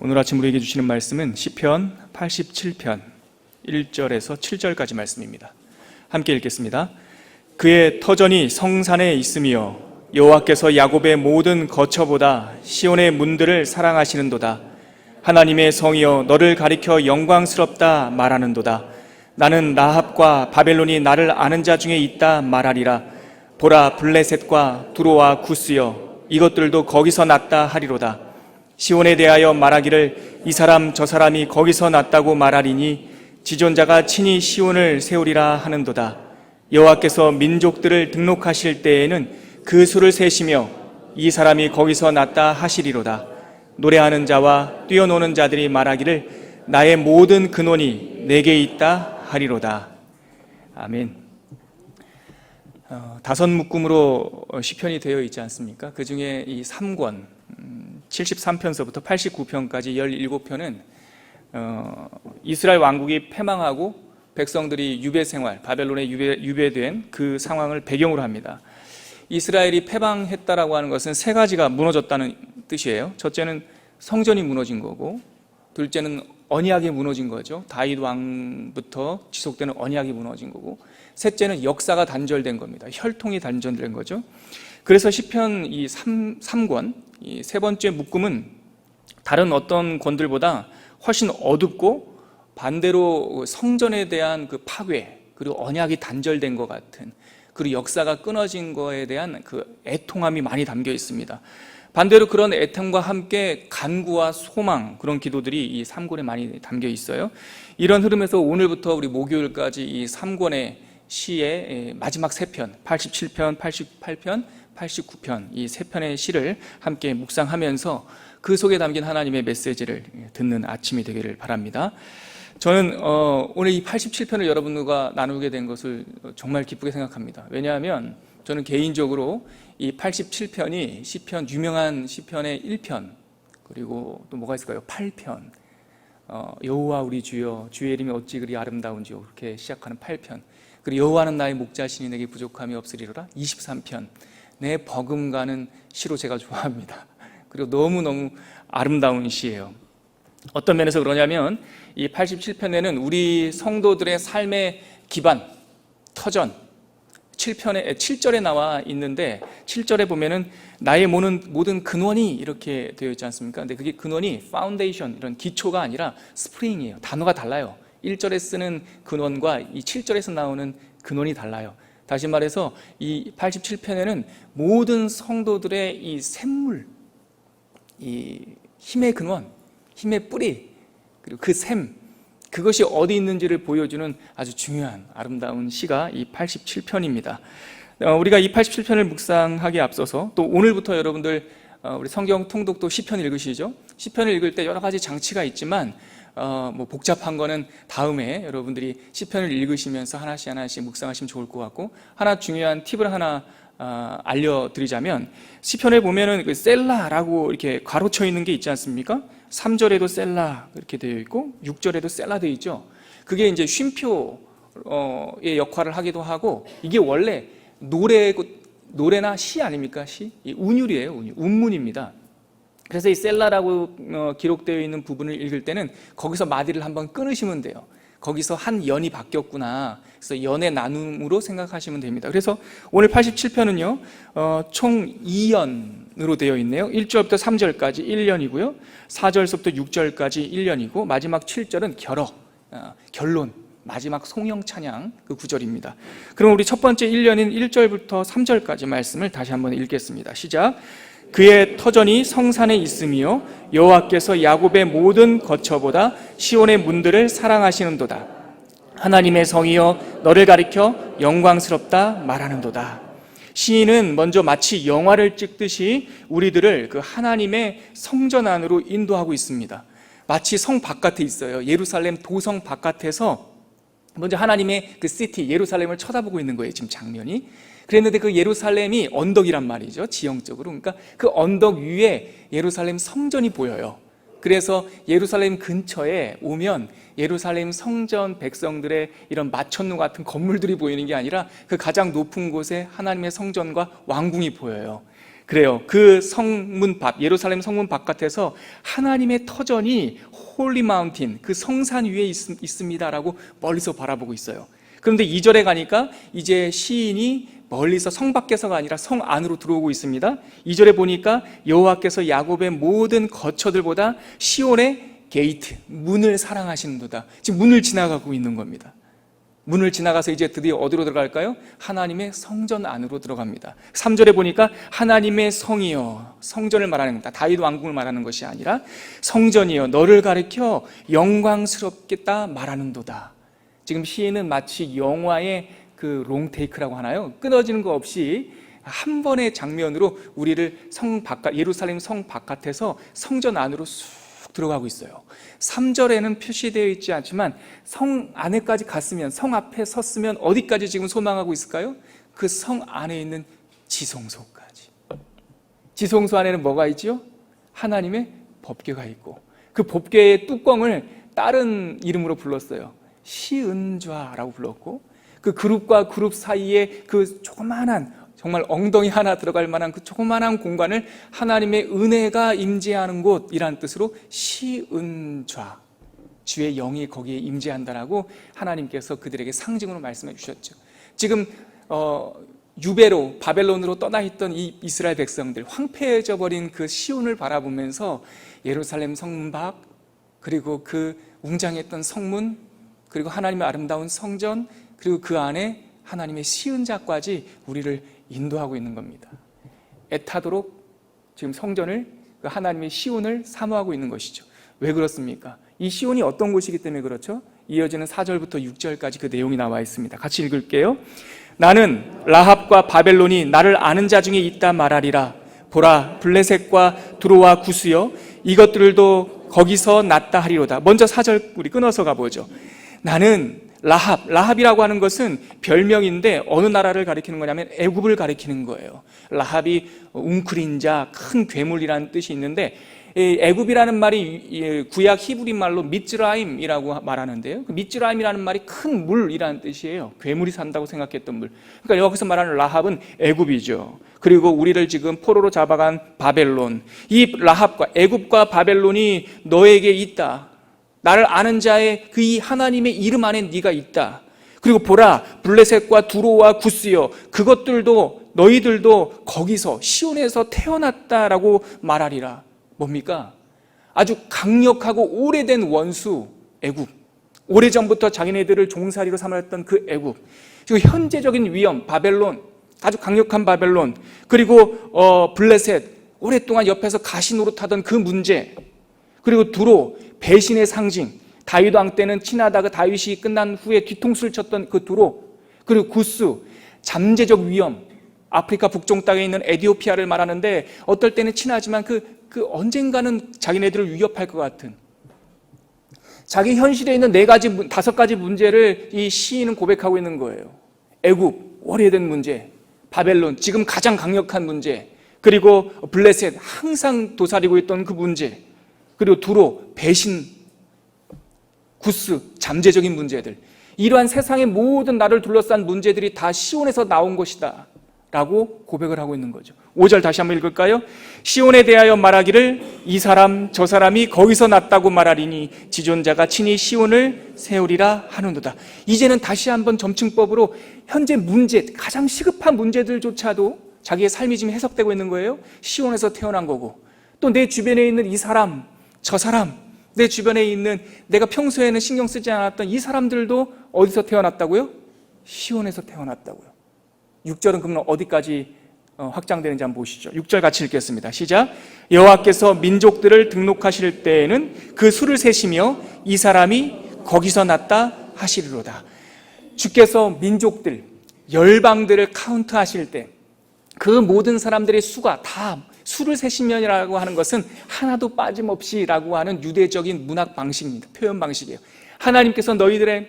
오늘 아침 우리에게 주시는 말씀은 시편 87편 1절에서 7절까지 말씀입니다. 함께 읽겠습니다. 그의 터전이 성산에 있으며 여호와께서 야곱의 모든 거처보다 시온의 문들을 사랑하시는도다. 하나님의 성이여 너를 가리켜 영광스럽다 말하는도다. 나는 라합과 바벨론이 나를 아는 자 중에 있다 말하리라. 보라, 블레셋과 두로와 구스여 이것들도 거기서 났다 하리로다. 시온에 대하여 말하기를 이 사람 저 사람이 거기서 났다고 말하리니 지존자가 친히 시온을 세우리라 하는도다. 여호와께서 민족들을 등록하실 때에는 그 수를 세시며 이 사람이 거기서 났다 하시리로다. 노래하는 자와 뛰어노는 자들이 말하기를 나의 모든 근원이 내게 있다 하리로다. 아멘. 5묶음으로 시편이 되어 있지 않습니까? 그 중에 이 3권 73편서부터 89편까지 17편은 이스라엘 왕국이 패망하고 백성들이 유배생활, 바벨론에 유배된 그 상황을 배경으로 합니다. 이스라엘이 패망했다라고 하는 것은 세 가지가 무너졌다는 뜻이에요. 첫째는 성전이 무너진 거고, 둘째는 언약이 무너진 거죠. 다윗 왕부터 지속되는 언약이 무너진 거고, 셋째는 역사가 단절된 겁니다. 혈통이 단절된 거죠. 그래서 시편 이 3권, 이 세 번째 묶음은 다른 어떤 권들보다 훨씬 어둡고 반대로 성전에 대한 그 파괴, 그리고 언약이 단절된 것 같은, 그리고 역사가 끊어진 거에 대한 그 애통함이 많이 담겨 있습니다. 반대로 그런 애통과 함께 간구와 소망, 그런 기도들이 이 3권에 많이 담겨 있어요. 이런 흐름에서 오늘부터 우리 목요일까지 이 3권의 시의 마지막 3편, 87편, 88편, 89편, 이 3편의 시를 함께 묵상하면서 그 속에 담긴 하나님의 메시지를 듣는 아침이 되기를 바랍니다. 저는 오늘 이 87편을 여러분들과 나누게 된 것을 정말 기쁘게 생각합니다. 왜냐하면 저는 개인적으로 이 87편이 시편, 유명한 시편의 1편, 그리고 또 뭐가 있을까요? 8편, 여호와 우리 주여 주의 이름이 어찌 그리 아름다운지요, 그렇게 시작하는 8편, 그리고 여호와는 나의 목자시니 내게 부족함이 없으리로라 23편, 내 버금가는 시로 제가 좋아합니다. 그리고 너무너무 아름다운 시예요. 어떤 면에서 그러냐면 이 87편에는 우리 성도들의 삶의 기반, 터전, 7절에 나와 있는데 7절에 보면은 나의 모든 근원이 이렇게 되어 있지 않습니까? 근데 그게 근원이 파운데이션, 이런 기초가 아니라 스프링이에요. 단어가 달라요. 1절에 쓰는 근원과 이 7절에서 나오는 근원이 달라요. 다시 말해서 이 87편에는 모든 성도들의 이 샘물, 이 힘의 근원, 힘의 뿌리, 그리고 그 샘, 그것이 어디 있는지를 보여주는 아주 중요한 아름다운 시가 이 87편입니다. 우리가 이 87편을 묵상하기에 앞서서 또 오늘부터 여러분들 우리 성경 통독도 시편 읽으시죠? 시편을 읽을 때 여러 가지 장치가 있지만 뭐 복잡한 거는 다음에 여러분들이 시편을 읽으시면서 하나씩 묵상하시면 좋을 것 같고, 하나 중요한 팁을 하나 알려드리자면, 시편에 보면은 그 셀라라고 이렇게 가로쳐 있는 게 있지 않습니까? 3절에도 셀라 이렇게 되어 있고 6절에도 셀라 되어 있죠. 그게 이제 쉼표의 역할을 하기도 하고, 이게 원래 노래나 시 아닙니까? 시? 운율이에요. 운문입니다. 그래서 이 셀라라고 기록되어 있는 부분을 읽을 때는 거기서 마디를 한번 끊으시면 돼요. 거기서 한 연이 바뀌었구나. 그래서 연의 나눔으로 생각하시면 됩니다. 그래서 오늘 87편은요, 총 2연으로 되어 있네요. 1절부터 3절까지 1년이고요. 4절부터 6절까지 1년이고, 마지막 7절은 결론, 마지막 송영 찬양 그 구절입니다. 그럼 우리 첫 번째 1년인 1절부터 3절까지 말씀을 다시 한번 읽겠습니다. 시작. 그의 터전이 성산에 있으며 여호와께서 야곱의 모든 거처보다 시온의 문들을 사랑하시는도다. 하나님의 성이여 너를 가리켜 영광스럽다 말하는도다. 시인은 먼저 마치 영화를 찍듯이 우리들을 그 하나님의 성전 안으로 인도하고 있습니다. 마치 성 바깥에 있어요. 예루살렘 도성 바깥에서 먼저 하나님의 그 시티 예루살렘을 쳐다보고 있는 거예요. 지금 장면이. 그랬는데 그 예루살렘이 언덕이란 말이죠. 지형적으로. 그러니까 그 언덕 위에 예루살렘 성전이 보여요. 그래서 예루살렘 근처에 오면 예루살렘 성전 백성들의 이런 마천루 같은 건물들이 보이는 게 아니라 그 가장 높은 곳에 하나님의 성전과 왕궁이 보여요. 그래요. 그 성문 밖, 예루살렘 성문 바깥에서 하나님의 터전이 홀리 마운틴, 그 성산 위에 있습니다라고 멀리서 바라보고 있어요. 그런데 2절에 가니까 이제 시인이 멀리서 성 밖에서가 아니라 성 안으로 들어오고 있습니다. 2절에 보니까 여호와께서 야곱의 모든 거처들보다 시온의 게이트, 문을 사랑하시는도다. 지금 문을 지나가고 있는 겁니다. 문을 지나가서 이제 드디어 어디로 들어갈까요? 하나님의 성전 안으로 들어갑니다. 3절에 보니까 하나님의 성이여, 성전을 말하는 겁니다. 다윗 왕궁을 말하는 것이 아니라 성전이여 너를 가리켜 영광스럽겠다 말하는도다. 지금 시인은 마치 영화의 그 롱테이크라고 하나요? 끊어지는 거 없이 한 번의 장면으로 우리를 성 바깥, 예루살렘 성 바깥에서 성전 안으로 쑥 들어가고 있어요. 3절에는 표시되어 있지 않지만 성 안에까지 갔으면, 성 앞에 섰으면 어디까지 지금 소망하고 있을까요? 그 성 안에 있는 지성소까지. 지성소 안에는 뭐가 있죠? 하나님의 법궤가 있고, 그 법궤의 뚜껑을 다른 이름으로 불렀어요. 시은좌라고 불렀고, 그 그룹과 그룹 사이에 그 조그만한, 정말 엉덩이 하나 들어갈 만한 그 조그만한 공간을 하나님의 은혜가 임재하는 곳이라는 뜻으로 시은좌, 주의 영이 거기에 임재한다라고 하나님께서 그들에게 상징으로 말씀해 주셨죠. 지금 유배로 바벨론으로 떠나 있던 이 이스라엘 백성들, 황폐해져 버린 그 시온을 바라보면서 예루살렘 성문 밖, 그리고 그 웅장했던 성문, 그리고 하나님의 아름다운 성전, 그리고 그 안에 하나님의 시은자까지 우리를 인도하고 있는 겁니다. 애타도록 지금 성전을, 그 하나님의 시온을 사모하고 있는 것이죠. 왜 그렇습니까? 이 시온이 어떤 곳이기 때문에 그렇죠? 이어지는 4절부터 6절까지 그 내용이 나와 있습니다. 같이 읽을게요. 나는 라합과 바벨론이 나를 아는 자 중에 있다 말하리라. 보라, 블레셋과 두로와 구스여, 이것들도 거기서 났다 하리로다. 먼저 4절 우리 끊어서 가보죠. 나는 라합이라고 하는 것은 별명인데 어느 나라를 가리키는 거냐면 애굽을 가리키는 거예요. 라합이 웅크린 자, 큰 괴물이라는 뜻이 있는데, 애굽이라는 말이 구약 히브리 말로 미츠라임이라고 말하는데요. 그 미츠라임이라는 말이 큰 물이라는 뜻이에요. 괴물이 산다고 생각했던 물. 그러니까 여기서 말하는 라합은 애굽이죠. 그리고 우리를 지금 포로로 잡아간 바벨론, 이 라합과 애굽과 바벨론이 너에게 있다. 나를 아는 자의 그 이 하나님의 이름 안에 네가 있다. 그리고 보라, 블레셋과 두로와 구스여, 그것들도 너희들도 거기서 시온에서 태어났다라고 말하리라. 뭡니까? 아주 강력하고 오래된 원수 애굽, 오래전부터 자기네들을 종살이로 삼았던 그 애굽, 그리고 현재적인 위험 바벨론, 아주 강력한 바벨론, 그리고 블레셋, 오랫동안 옆에서 가시 노릇하던 그 문제, 그리고 두로, 배신의 상징, 다윗 왕 때는 친하다가 다윗이 끝난 후에 뒤통수를 쳤던 그 두로, 그리고 구스, 잠재적 위험, 아프리카 북쪽 땅에 있는 에티오피아를 말하는데 어떨 때는 친하지만 그 언젠가는 자기네들을 위협할 것 같은, 자기 현실에 있는 5가지 문제를 이 시인은 고백하고 있는 거예요. 애굽, 오래된 문제, 바벨론, 지금 가장 강력한 문제, 그리고 블레셋, 항상 도사리고 있던 그 문제, 그리고 두로, 배신, 구스, 잠재적인 문제들, 이러한 세상의 모든 나를 둘러싼 문제들이 다 시온에서 나온 것이다 라고 고백을 하고 있는 거죠. 5절 다시 한번 읽을까요? 시온에 대하여 말하기를 이 사람 저 사람이 거기서 났다고 말하리니 지존자가 친히 시온을 세우리라 하는도다. 이제는 다시 한번 점층법으로 현재 문제, 가장 시급한 문제들조차도 자기의 삶이 지금 해석되고 있는 거예요. 시온에서 태어난 거고, 또 내 주변에 있는 이 사람 저 사람, 내 주변에 있는 내가 평소에는 신경 쓰지 않았던 이 사람들도 어디서 태어났다고요? 시온에서 태어났다고요. 6절은 그러면 어디까지 확장되는지 한번 보시죠. 6절 같이 읽겠습니다. 시작. 여호와께서 민족들을 등록하실 때에는 그 수를 세시며 이 사람이 거기서 났다 하시리로다. 주께서 민족들, 열방들을 카운트하실 때 그 모든 사람들의 수가 다 수를 세시면이라고 하는 것은 하나도 빠짐없이라고 하는 유대적인 문학 방식입니다. 표현 방식이에요. 하나님께서 너희들의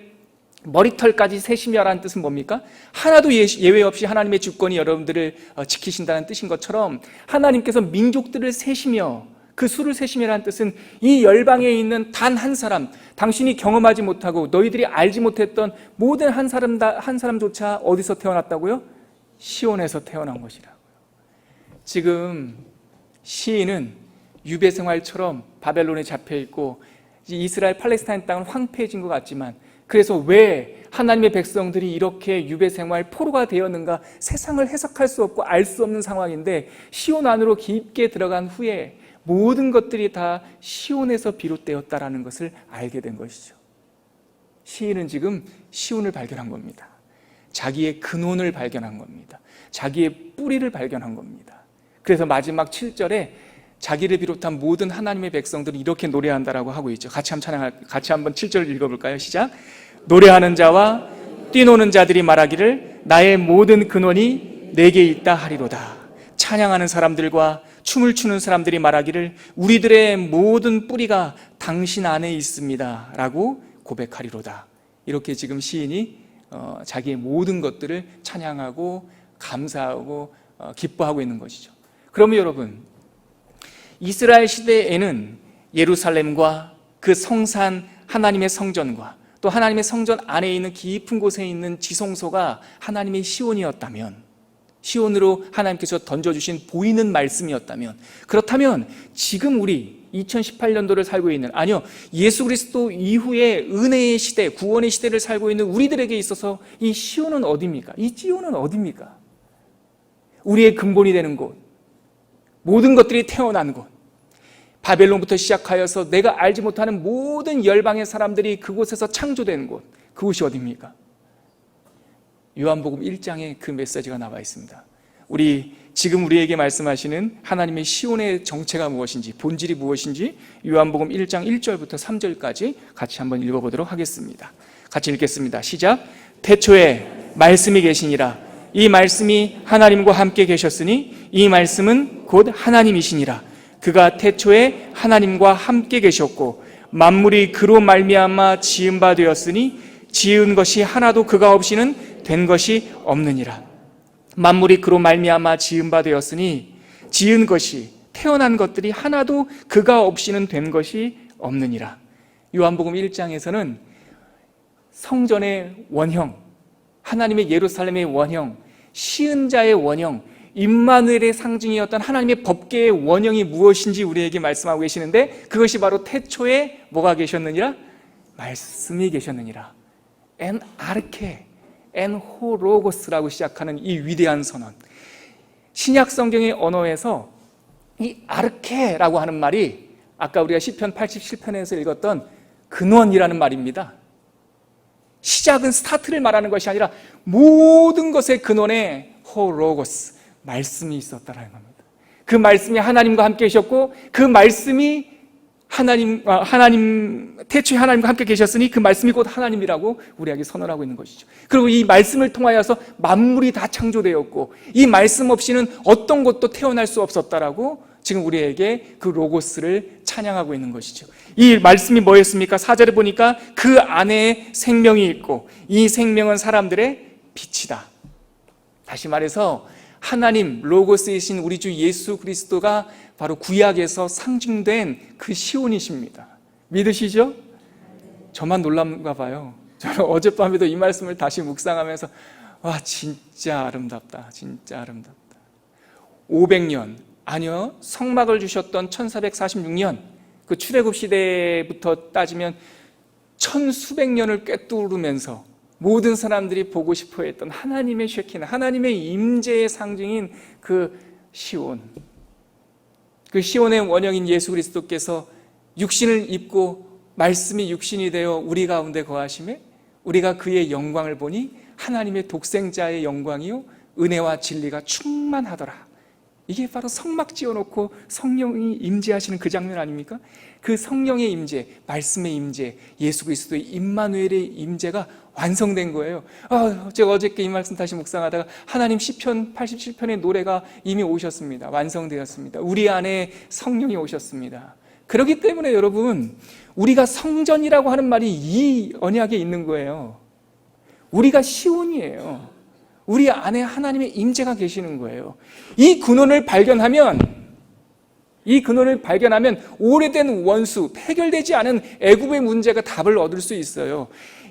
머리털까지 세시며라는 뜻은 뭡니까? 하나도 예외 없이 하나님의 주권이 여러분들을 지키신다는 뜻인 것처럼 하나님께서 민족들을 세시며, 그 수를 세시며라는 뜻은 이 열방에 있는 단 한 사람, 당신이 경험하지 못하고 너희들이 알지 못했던 모든 한 사람조차 어디서 태어났다고요? 시온에서 태어난 것이라고요. 지금 시인은 유배 생활처럼 바벨론에 잡혀 있고 이스라엘 팔레스타인 땅은 황폐해진 것 같지만, 그래서 왜 하나님의 백성들이 이렇게 유배 생활 포로가 되었는가 세상을 해석할 수 없고 알 수 없는 상황인데, 시온 안으로 깊게 들어간 후에 모든 것들이 다 시온에서 비롯되었다라는 것을 알게 된 것이죠. 시인은 지금 시온을 발견한 겁니다. 자기의 근원을 발견한 겁니다. 자기의 뿌리를 발견한 겁니다. 그래서 마지막 7절에 자기를 비롯한 모든 하나님의 백성들은 이렇게 노래한다라고 하고 있죠. 같이 한번 7절을 읽어볼까요? 시작. 노래하는 자와 뛰노는 자들이 말하기를 나의 모든 근원이 내게 있다 하리로다. 찬양하는 사람들과 춤을 추는 사람들이 말하기를 우리들의 모든 뿌리가 당신 안에 있습니다 라고 고백하리로다. 이렇게 지금 시인이 자기의 모든 것들을 찬양하고 감사하고 기뻐하고 있는 것이죠. 그러면 여러분, 이스라엘 시대에는 예루살렘과 그 성산 하나님의 성전과 또 하나님의 성전 안에 있는 깊은 곳에 있는 지성소가 하나님의 시온이었다면, 시온으로 하나님께서 던져주신 보이는 말씀이었다면, 그렇다면 지금 우리 2018년도를 살고 있는, 아니요, 예수 그리스도 이후의 은혜의 시대, 구원의 시대를 살고 있는 우리들에게 있어서 이 시온은 어디입니까? 이 지온은 어디입니까? 우리의 근본이 되는 곳, 모든 것들이 태어난 곳, 바벨론부터 시작하여서 내가 알지 못하는 모든 열방의 사람들이 그곳에서 창조된 곳, 그곳이 어디입니까? 요한복음 1장에 그 메시지가 나와 있습니다. 지금 우리에게 말씀하시는 하나님의 시온의 정체가 무엇인지, 본질이 무엇인지 요한복음 1장 1절부터 3절까지 같이 한번 읽어보도록 하겠습니다. 같이 읽겠습니다. 시작. 태초에 말씀이 계시니라. 이 말씀이 하나님과 함께 계셨으니 이 말씀은 곧 하나님이시니라. 그가 태초에 하나님과 함께 계셨고 만물이 그로 말미암아 지은 바 되었으니 지은 것이 하나도 그가 없이는 된 것이 없느니라. 만물이 그로 말미암아 지은 바 되었으니 지은 것이, 태어난 것들이 하나도 그가 없이는 된 것이 없느니라. 요한복음 1장에서는 성전의 원형, 하나님의 예루살렘의 원형, 시은 자의 원형, 임마누엘의 상징이었던 하나님의 법궤의 원형이 무엇인지 우리에게 말씀하고 계시는데, 그것이 바로 태초에 뭐가 계셨느니라? 말씀이 계셨느니라. 엔 아르케, 엔 호로고스라고 시작하는 이 위대한 선언. 신약 성경의 언어에서 이 아르케라고 하는 말이 아까 우리가 시편 87편에서 읽었던 근원이라는 말입니다. 시작은 스타트를 말하는 것이 아니라 모든 것의 근원에 호로고스, 말씀이 있었다라는 겁니다. 그 말씀이 하나님과 함께 계셨고 그 말씀이 태초에 하나님과 함께 계셨으니 그 말씀이 곧 하나님이라고 우리에게 선언하고 있는 것이죠. 그리고 이 말씀을 통하여서 만물이 다 창조되었고 이 말씀 없이는 어떤 것도 태어날 수 없었다라고 지금 우리에게 그 로고스를 찬양하고 있는 것이죠. 이 말씀이 뭐였습니까? 4절에 보니까 그 안에 생명이 있고 이 생명은 사람들의 빛이다. 다시 말해서 하나님 로고스이신 우리 주 예수 그리스도가 바로 구약에서 상징된 그 시온이십니다. 믿으시죠? 저만 놀란가 봐요. 저는 어젯밤에도 이 말씀을 다시 묵상하면서 와, 진짜 아름답다, 진짜 아름답다. 500년, 아니요, 성막을 주셨던 1446년, 그 출애굽 시대부터 따지면 천수백 년을 꿰뚫으면서 모든 사람들이 보고 싶어 했던 하나님의 쉐키나, 하나님의 임재의 상징인 그 시온, 그 시온의 원형인 예수 그리스도께서 육신을 입고 말씀이 육신이 되어 우리 가운데 거하심에 우리가 그의 영광을 보니 하나님의 독생자의 영광이요 은혜와 진리가 충만하더라. 이게 바로 성막 지어놓고 성령이 임재하시는 그 장면 아닙니까? 그 성령의 임재, 말씀의 임재, 예수 그리스도의 임마누엘의 임재가 완성된 거예요. 제가 어저께 이 말씀 다시 묵상하다가 하나님 시편 87편의 노래가 이미 오셨습니다. 완성되었습니다. 우리 안에 성령이 오셨습니다. 그렇기 때문에 여러분, 우리가 성전이라고 하는 말이 이 언약에 있는 거예요. 우리가 시온이에요. 우리 안에 하나님의 임재가 계시는 거예요. 이 근원을 발견하면 오래된 원수, 해결되지 않은 애굽의 문제가 답을 얻을 수 있어요.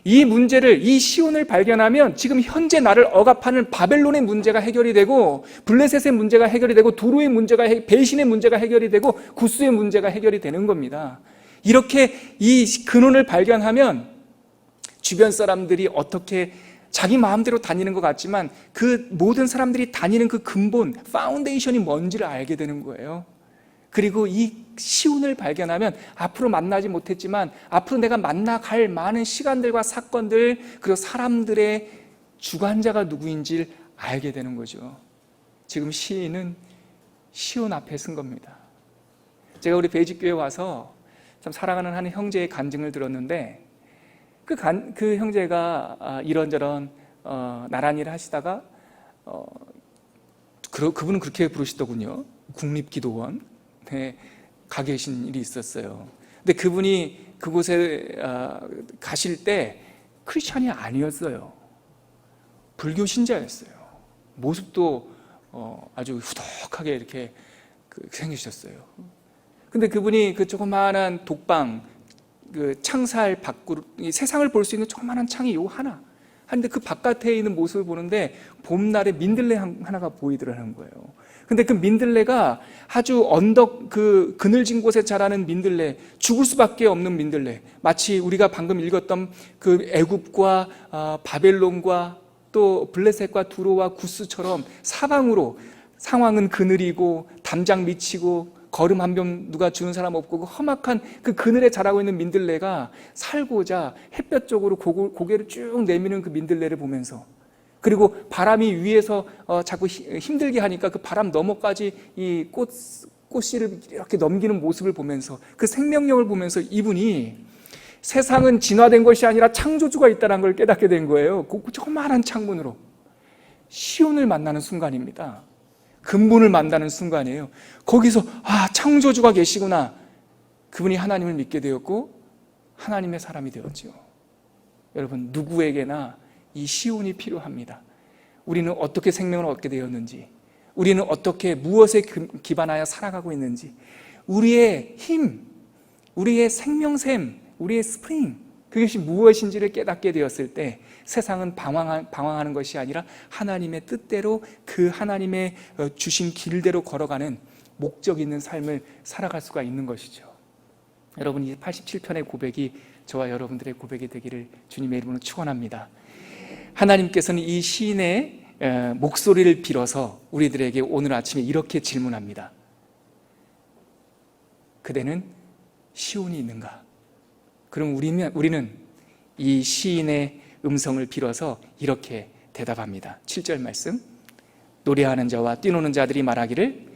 이 문제를, 이 시온을 발견하면 지금 현재 나를 억압하는 바벨론의 문제가 해결이 되고, 블레셋의 문제가 해결이 되고, 두로의 문제가, 배신의 문제가 해결이 되고, 구스의 문제가 해결이 되는 겁니다. 이렇게 이 근원을 발견하면 주변 사람들이 어떻게 자기 마음대로 다니는 것 같지만 그 모든 사람들이 다니는 그 근본, 파운데이션이 뭔지를 알게 되는 거예요. 그리고 이 시온을 발견하면 앞으로 만나지 못했지만 앞으로 내가 만나갈 많은 시간들과 사건들, 그리고 사람들의 주관자가 누구인지를 알게 되는 거죠. 지금 시인은 시온 앞에 쓴 겁니다. 제가 우리 베이직교회 와서 참 사랑하는 한 형제의 간증을 들었는데, 그 형제가 이런저런 나란 일을 하시다가 그분은 그렇게 부르시더군요. 국립기도원에 가 계신 일이 있었어요. 근데 그분이 그곳에 가실 때 크리스찬이 아니었어요. 불교 신자였어요. 모습도 아주 후덕하게 이렇게 생기셨어요. 근데 그분이 그 조그마한 독방, 그 창살 밖으로 세상을 볼 수 있는 조그마한 창이 요 하나. 근데 그 바깥에 있는 모습을 보는데 봄날에 민들레 하나가 보이더라는 거예요. 근데 그 민들레가 아주 언덕, 그 그늘진 곳에 자라는 민들레, 죽을 수밖에 없는 민들레. 마치 우리가 방금 읽었던 그 애굽과 바벨론과 또 블레셋과 두로와 구스처럼 사방으로, 상황은 그늘이고 담장 미치고 거름 한 병 누가 주는 사람 없고 그 험악한 그 그늘에 자라고 있는 민들레가 살고자 햇볕 쪽으로 고개를 쭉 내미는 그 민들레를 보면서, 그리고 바람이 위에서 자꾸 힘들게 하니까 그 바람 너머까지 이 꽃씨를 이렇게 넘기는 모습을 보면서, 그 생명력을 보면서 이분이 세상은 진화된 것이 아니라 창조주가 있다는 걸 깨닫게 된 거예요. 그 조그마한 창문으로 시온을 만나는 순간입니다. 근본을 만나는 순간이에요. 거기서 창조주가 계시구나. 그분이 하나님을 믿게 되었고 하나님의 사람이 되었죠. 여러분, 누구에게나 이 시온이 필요합니다. 우리는 어떻게 생명을 얻게 되었는지, 우리는 어떻게 무엇에 기반하여 살아가고 있는지, 우리의 힘, 우리의 생명샘, 우리의 스프링, 그것이 무엇인지를 깨닫게 되었을 때 세상은 방황하는 것이 아니라 하나님의 뜻대로, 그 하나님의 주신 길대로 걸어가는 목적 있는 삶을 살아갈 수가 있는 것이죠. 여러분, 이 87편의 고백이 저와 여러분들의 고백이 되기를 주님의 이름으로 축원합니다. 하나님께서는 이 시인의 목소리를 빌어서 우리들에게 오늘 아침에 이렇게 질문합니다. 그대는 시온이 있는가? 그럼 우리는 이 시인의 음성을 빌어서 이렇게 대답합니다. 7절 말씀. 노래하는 자와 뛰노는 자들이 말하기를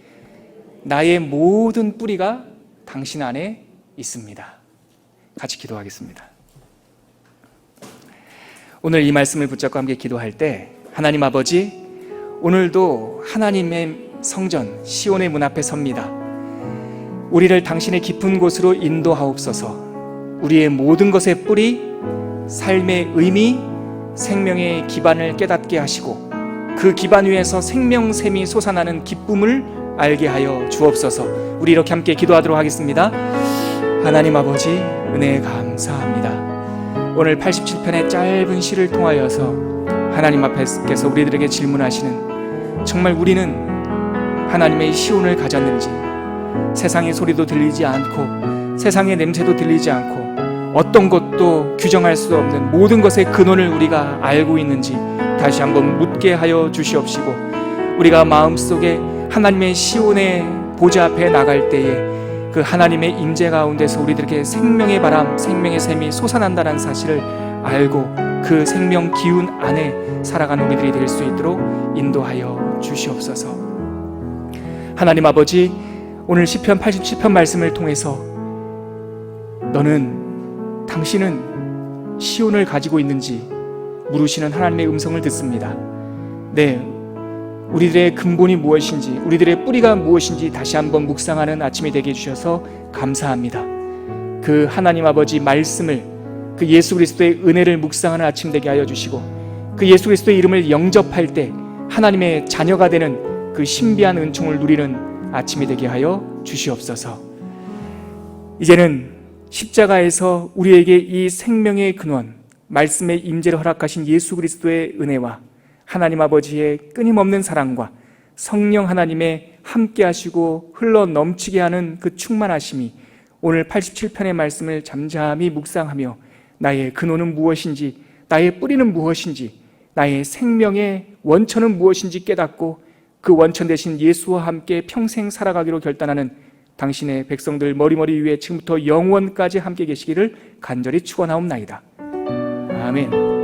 나의 모든 뿌리가 당신 안에 있습니다. 같이 기도하겠습니다. 오늘 이 말씀을 붙잡고 함께 기도할 때, 하나님 아버지, 오늘도 하나님의 성전 시온의 문 앞에 섭니다. 우리를 당신의 깊은 곳으로 인도하옵소서. 우리의 모든 것의 뿌리, 삶의 의미, 생명의 기반을 깨닫게 하시고 그 기반 위에서 생명샘이 솟아나는 기쁨을 알게 하여 주옵소서. 우리 이렇게 함께 기도하도록 하겠습니다. 하나님 아버지, 은혜 감사합니다. 오늘 87편의 짧은 시를 통하여서 하나님 앞에서 우리들에게 질문하시는, 정말 우리는 하나님의 시온을 가졌는지, 세상의 소리도 들리지 않고 세상의 냄새도 들리지 않고 어떤 것도 규정할 수 없는 모든 것의 근원을 우리가 알고 있는지 다시 한번 묻게 하여 주시옵시고, 우리가 마음속에 하나님의 시온의 보좌 앞에 나갈 때에 그 하나님의 임재 가운데서 우리들에게 생명의 바람, 생명의 샘이 솟아난다는 사실을 알고 그 생명 기운 안에 살아가는 우리들이 될 수 있도록 인도하여 주시옵소서. 하나님 아버지, 오늘 시편 87편 말씀을 통해서 당신은 시온을 가지고 있는지 물으시는 하나님의 음성을 듣습니다. 네, 우리들의 근본이 무엇인지, 우리들의 뿌리가 무엇인지 다시 한번 묵상하는 아침이 되게 해주셔서 감사합니다. 그 하나님 아버지 말씀을, 그 예수 그리스도의 은혜를 묵상하는 아침 되게 하여 주시고, 그 예수 그리스도의 이름을 영접할 때 하나님의 자녀가 되는 그 신비한 은총을 누리는 아침이 되게 하여 주시옵소서. 이제는 십자가에서 우리에게 이 생명의 근원, 말씀의 임재를 허락하신 예수 그리스도의 은혜와 하나님 아버지의 끊임없는 사랑과 성령 하나님의 함께 하시고 흘러 넘치게 하는 그 충만하심이 오늘 87편의 말씀을 잠잠히 묵상하며 나의 근원은 무엇인지, 나의 뿌리는 무엇인지, 나의 생명의 원천은 무엇인지 깨닫고 그 원천 되신 예수와 함께 평생 살아가기로 결단하는 당신의 백성들 머리머리 위에 지금부터 영원까지 함께 계시기를 간절히 축원하옵나이다. 아멘.